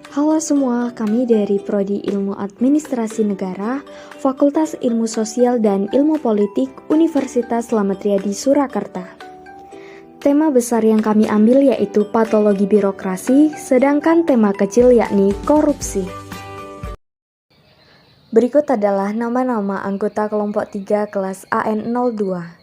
Halo semua, kami dari Prodi Ilmu Administrasi Negara, Fakultas Ilmu Sosial dan Ilmu Politik, Universitas Slamet Riyadi Surakarta. Tema besar yang kami ambil yaitu patologi birokrasi, sedangkan tema kecil yakni korupsi. Berikut adalah nama-nama anggota kelompok 3 kelas AN02.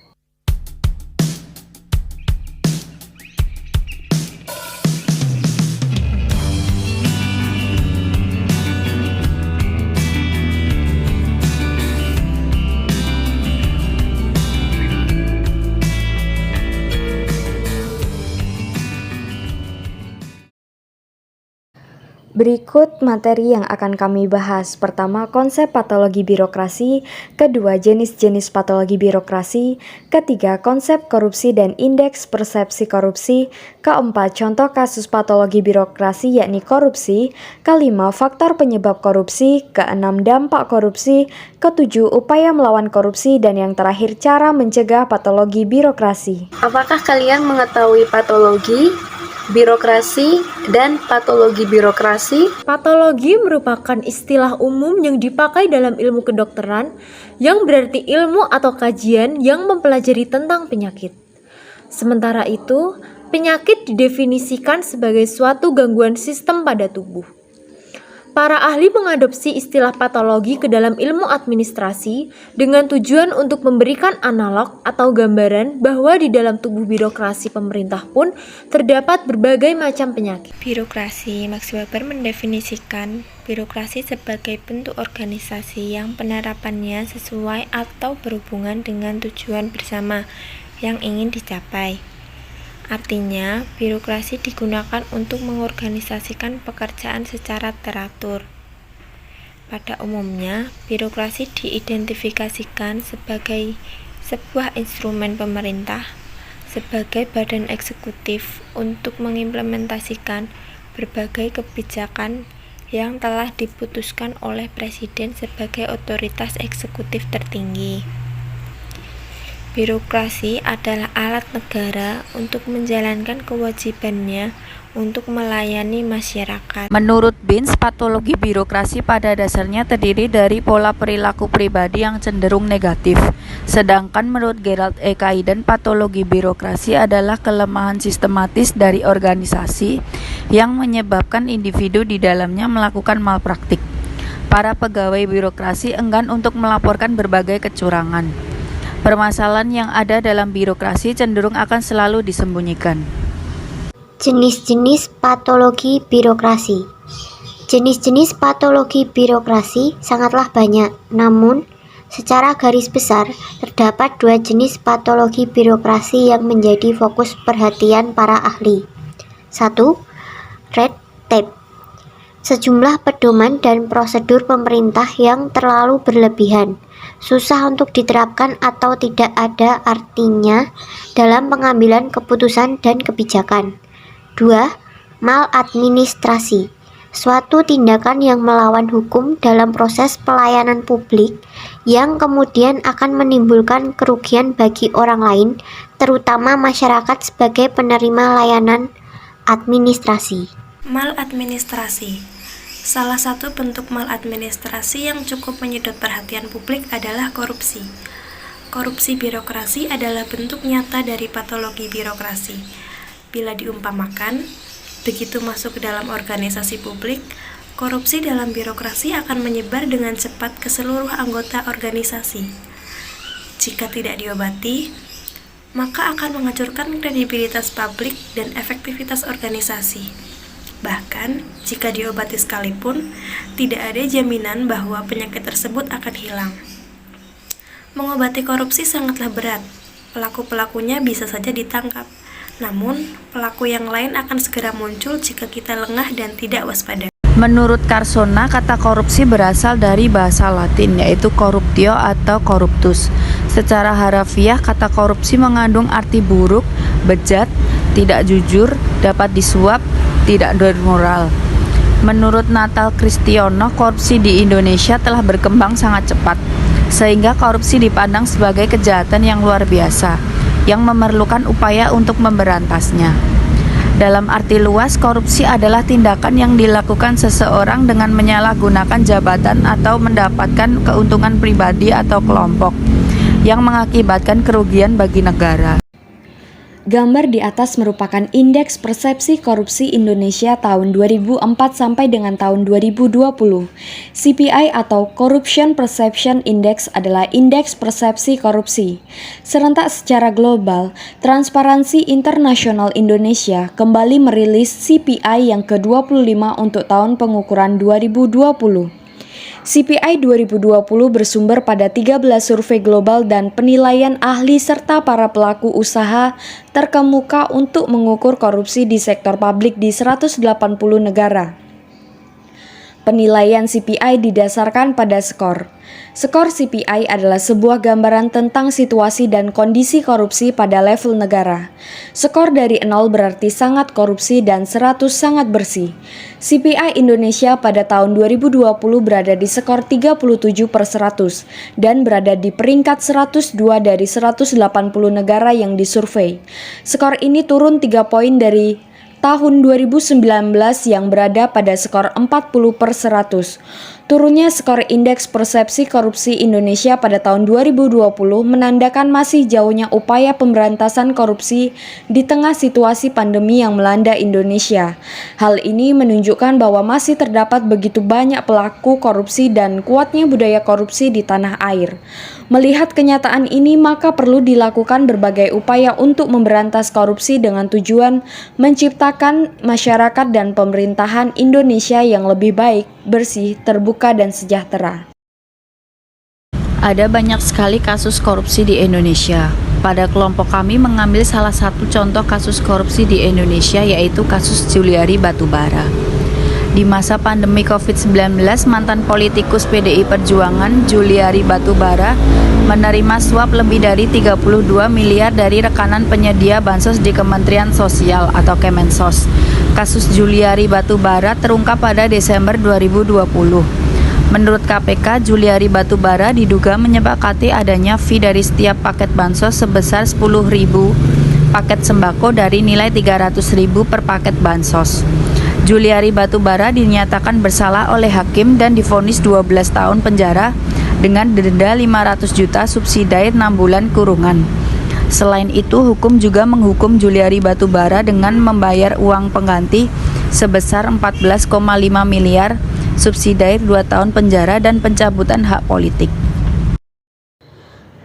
Berikut materi yang akan kami bahas. Pertama, konsep patologi birokrasi. Kedua, jenis-jenis patologi birokrasi. Ketiga, konsep korupsi dan indeks persepsi korupsi. Keempat, contoh kasus patologi birokrasi yakni korupsi. Kelima, faktor penyebab korupsi. Keenam, dampak korupsi. Ketujuh, upaya melawan korupsi. Dan yang terakhir, cara mencegah patologi birokrasi. Apakah kalian mengetahui patologi, birokrasi, dan patologi birokrasi? Patologi merupakan istilah umum yang dipakai dalam ilmu kedokteran, yang berarti ilmu atau kajian yang mempelajari tentang penyakit. Sementara itu, penyakit didefinisikan sebagai suatu gangguan sistem pada tubuh. Para ahli mengadopsi istilah patologi ke dalam ilmu administrasi dengan tujuan untuk memberikan analog atau gambaran bahwa di dalam tubuh birokrasi pemerintah pun terdapat berbagai macam penyakit. Birokrasi. Max Weber mendefinisikan birokrasi sebagai bentuk organisasi yang penerapannya sesuai atau berhubungan dengan tujuan bersama yang ingin dicapai. Artinya, birokrasi digunakan untuk mengorganisasikan pekerjaan secara teratur. Pada umumnya, birokrasi diidentifikasikan sebagai sebuah instrumen pemerintah sebagai badan eksekutif untuk mengimplementasikan berbagai kebijakan yang telah diputuskan oleh presiden sebagai otoritas eksekutif tertinggi. Birokrasi adalah alat negara untuk menjalankan kewajibannya untuk melayani masyarakat. Menurut Binns, patologi birokrasi pada dasarnya terdiri dari pola perilaku pribadi yang cenderung negatif. Sedangkan menurut Gerald E. Kayden, patologi birokrasi adalah kelemahan sistematis dari organisasi yang menyebabkan individu di dalamnya melakukan malpraktik. Para pegawai birokrasi enggan untuk melaporkan berbagai kecurangan. Permasalahan yang ada dalam birokrasi cenderung akan selalu disembunyikan. Jenis-jenis patologi birokrasi. Jenis-jenis patologi birokrasi sangatlah banyak, namun secara garis besar terdapat dua jenis patologi birokrasi yang menjadi fokus perhatian para ahli. 1. Red tape. Sejumlah pedoman dan prosedur pemerintah yang terlalu berlebihan, susah untuk diterapkan atau tidak ada artinya dalam pengambilan keputusan dan kebijakan. 2. Maladministrasi. Suatu tindakan yang melawan hukum dalam proses pelayanan publik yang kemudian akan menimbulkan kerugian bagi orang lain, terutama masyarakat sebagai penerima layanan administrasi. Maladministrasi. Salah satu bentuk maladministrasi yang cukup menyedot perhatian publik adalah korupsi. Korupsi birokrasi adalah bentuk nyata dari patologi birokrasi. Bila diumpamakan, begitu masuk ke dalam organisasi publik, korupsi dalam birokrasi akan menyebar dengan cepat ke seluruh anggota organisasi. Jika tidak diobati, maka akan menghancurkan kredibilitas publik dan efektivitas organisasi. Bahkan, jika diobati sekalipun, tidak ada jaminan bahwa penyakit tersebut akan hilang. Mengobati korupsi sangatlah berat. Pelaku-pelakunya bisa saja ditangkap. Namun, pelaku yang lain akan segera muncul jika kita lengah dan tidak waspada. Menurut Carsona, kata korupsi berasal dari bahasa Latin, yaitu corruptio atau corruptus. Secara harafiah, kata korupsi mengandung arti buruk, bejat, tidak jujur, dapat disuap, tidak bermoral. Menurut Natal Kristiono, korupsi di Indonesia telah berkembang sangat cepat, sehingga korupsi dipandang sebagai kejahatan yang luar biasa, yang memerlukan upaya untuk memberantasnya. Dalam arti luas, korupsi adalah tindakan yang dilakukan seseorang dengan menyalahgunakan jabatan atau mendapatkan keuntungan pribadi atau kelompok yang mengakibatkan kerugian bagi negara. Gambar di atas merupakan Indeks Persepsi Korupsi Indonesia tahun 2004 sampai dengan tahun 2020. CPI atau Corruption Perception Index adalah indeks persepsi korupsi. Serentak secara global, Transparansi Internasional Indonesia kembali merilis CPI yang ke-25 untuk tahun pengukuran 2020. CPI 2020 bersumber pada 13 survei global dan penilaian ahli serta para pelaku usaha terkemuka untuk mengukur korupsi di sektor publik di 180 negara. Penilaian CPI didasarkan pada skor. Skor CPI adalah sebuah gambaran tentang situasi dan kondisi korupsi pada level negara. Skor dari 0 berarti sangat korupsi dan 100 sangat bersih. CPI Indonesia pada tahun 2020 berada di skor 37/100 dan berada di peringkat 102 dari 180 negara yang disurvei. Skor ini turun 3 poin dari tahun 2019 yang berada pada skor 40/100. Turunnya skor Indeks Persepsi Korupsi Indonesia pada tahun 2020 menandakan masih jauhnya upaya pemberantasan korupsi di tengah situasi pandemi yang melanda Indonesia. Hal ini menunjukkan bahwa masih terdapat begitu banyak pelaku korupsi dan kuatnya budaya korupsi di tanah air. Melihat kenyataan ini, maka perlu dilakukan berbagai upaya untuk memberantas korupsi dengan tujuan menciptakan masyarakat dan pemerintahan Indonesia yang lebih baik, bersih, terbuka, dan sejahtera. Ada banyak sekali kasus korupsi di Indonesia. Pada kelompok kami mengambil salah satu contoh kasus korupsi di Indonesia, yaitu kasus Juliari Batubara. Di masa pandemi COVID-19, mantan politikus PDI Perjuangan Juliari Batubara menerima suap lebih dari 32 miliar dari rekanan penyedia bansos di Kementerian Sosial atau Kemensos. Kasus Juliari Batubara terungkap pada Desember 2020. Menurut KPK, Juliari Batubara diduga menyepakati adanya fee dari setiap paket bansos sebesar 10.000 paket sembako dari nilai 300.000 per paket bansos. Juliari Batubara dinyatakan bersalah oleh hakim dan divonis 12 tahun penjara dengan denda 500 juta subsidi 6 bulan kurungan. Selain itu, hukum juga menghukum Juliari Batubara dengan membayar uang pengganti sebesar 14,5 miliar, subsidi 2 tahun penjara dan pencabutan hak politik.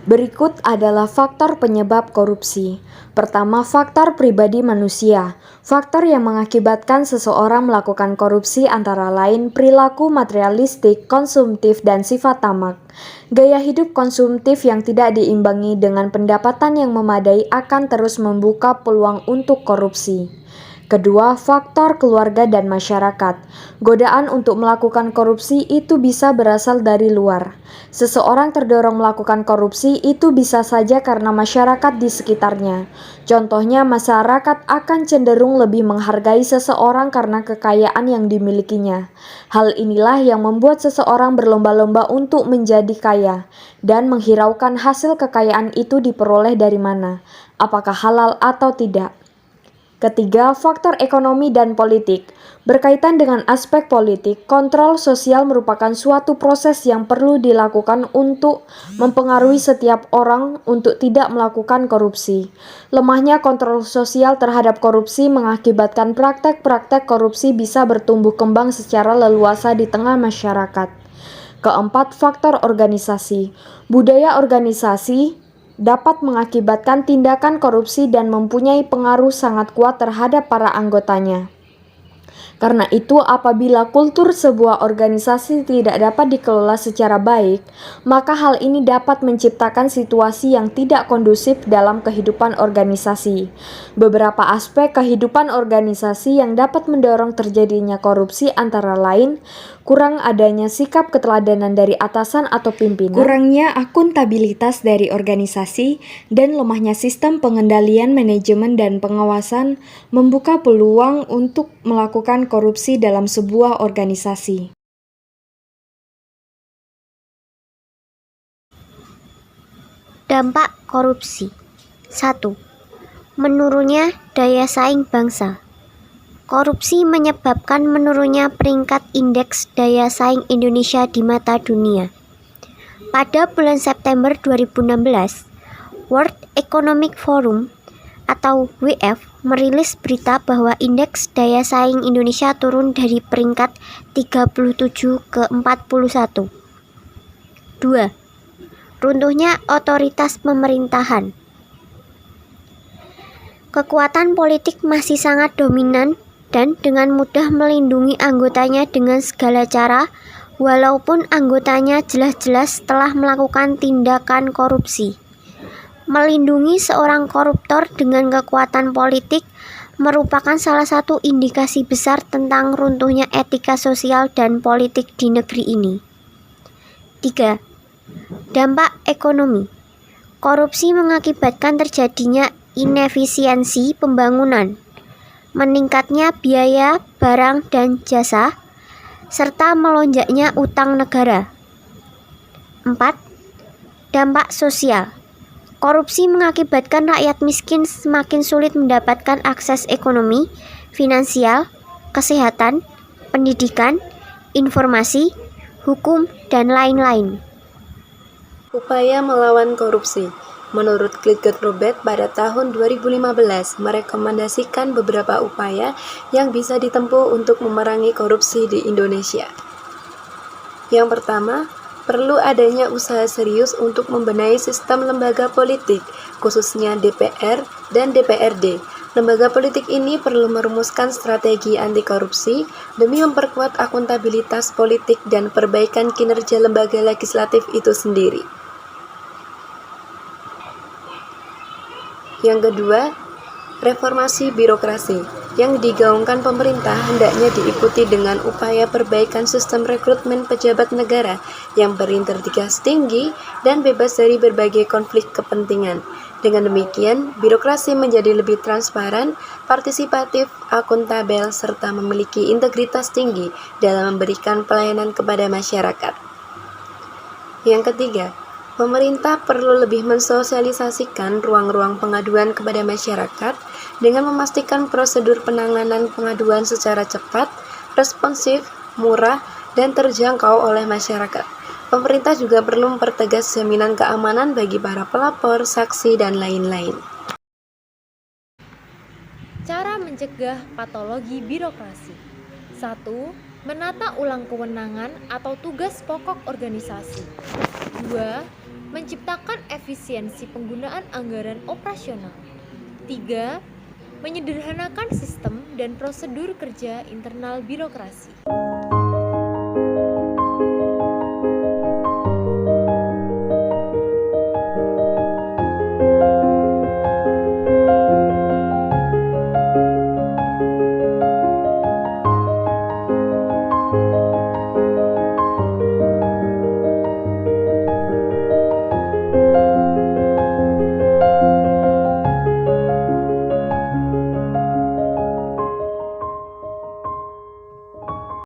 Berikut adalah faktor penyebab korupsi. Pertama, faktor pribadi manusia. Faktor yang mengakibatkan seseorang melakukan korupsi antara lain perilaku materialistik, konsumtif, dan sifat tamak. Gaya hidup konsumtif yang tidak diimbangi dengan pendapatan yang memadai akan terus membuka peluang untuk korupsi. Kedua, faktor keluarga dan masyarakat. Godaan untuk melakukan korupsi itu bisa berasal dari luar. Seseorang terdorong melakukan korupsi itu bisa saja karena masyarakat di sekitarnya. Contohnya, masyarakat akan cenderung lebih menghargai seseorang karena kekayaan yang dimilikinya. Hal inilah yang membuat seseorang berlomba-lomba untuk menjadi kaya dan menghiraukan hasil kekayaan itu diperoleh dari mana, apakah halal atau tidak. Ketiga, faktor ekonomi dan politik. Berkaitan dengan aspek politik, kontrol sosial merupakan suatu proses yang perlu dilakukan untuk mempengaruhi setiap orang untuk tidak melakukan korupsi. Lemahnya kontrol sosial terhadap korupsi mengakibatkan praktek-praktek korupsi bisa bertumbuh kembang secara leluasa di tengah masyarakat. Keempat, faktor organisasi. Budaya organisasi dapat mengakibatkan tindakan korupsi dan mempunyai pengaruh sangat kuat terhadap para anggotanya. Karena itu, apabila kultur sebuah organisasi tidak dapat dikelola secara baik, maka hal ini dapat menciptakan situasi yang tidak kondusif dalam kehidupan organisasi. Beberapa aspek kehidupan organisasi yang dapat mendorong terjadinya korupsi antara lain, kurang adanya sikap keteladanan dari atasan atau pimpinan, kurangnya akuntabilitas dari organisasi, dan lemahnya sistem pengendalian, manajemen, dan pengawasan membuka peluang untuk melakukan korupsi dalam sebuah organisasi. Dampak korupsi. 1. Menurunnya daya saing bangsa. Korupsi menyebabkan menurunnya peringkat indeks daya saing Indonesia di mata dunia. Pada bulan September 2016, World Economic Forum atau WF merilis berita bahwa indeks daya saing Indonesia turun dari peringkat 37 ke 41. 2. Runtuhnya otoritas pemerintahan. Kekuatan politik masih sangat dominan dan dengan mudah melindungi anggotanya dengan segala cara, walaupun anggotanya jelas-jelas telah melakukan tindakan korupsi. Melindungi seorang koruptor dengan kekuatan politik merupakan salah satu indikasi besar tentang runtuhnya etika sosial dan politik di negeri ini. 3. Dampak ekonomi. Korupsi mengakibatkan terjadinya inefisiensi pembangunan, meningkatnya biaya barang dan jasa, serta melonjaknya utang negara. 4. Dampak sosial. Korupsi mengakibatkan rakyat miskin semakin sulit mendapatkan akses ekonomi, finansial, kesehatan, pendidikan, informasi, hukum, dan lain-lain. Upaya melawan korupsi. Menurut Glickert Robert pada tahun 2015 merekomendasikan beberapa upaya yang bisa ditempuh untuk memerangi korupsi di Indonesia. Yang pertama, perlu adanya usaha serius untuk membenahi sistem lembaga politik, khususnya DPR dan DPRD. Lembaga politik ini perlu merumuskan strategi anti korupsi demi memperkuat akuntabilitas politik dan perbaikan kinerja lembaga legislatif itu sendiri. Yang kedua, reformasi birokrasi yang digaungkan pemerintah hendaknya diikuti dengan upaya perbaikan sistem rekrutmen pejabat negara yang berintegritas tinggi dan bebas dari berbagai konflik kepentingan. Dengan demikian, birokrasi menjadi lebih transparan, partisipatif, akuntabel, serta memiliki integritas tinggi dalam memberikan pelayanan kepada masyarakat. Yang ketiga, pemerintah perlu lebih mensosialisasikan ruang-ruang pengaduan kepada masyarakat dengan memastikan prosedur penanganan pengaduan secara cepat, responsif, murah, dan terjangkau oleh masyarakat. Pemerintah juga perlu mempertegas jaminan keamanan bagi para pelapor, saksi, dan lain-lain. Cara mencegah patologi birokrasi. 1. Menata ulang kewenangan atau tugas pokok organisasi. 2. Menciptakan efisiensi penggunaan anggaran operasional. 3. Menyederhanakan sistem dan prosedur kerja internal birokrasi.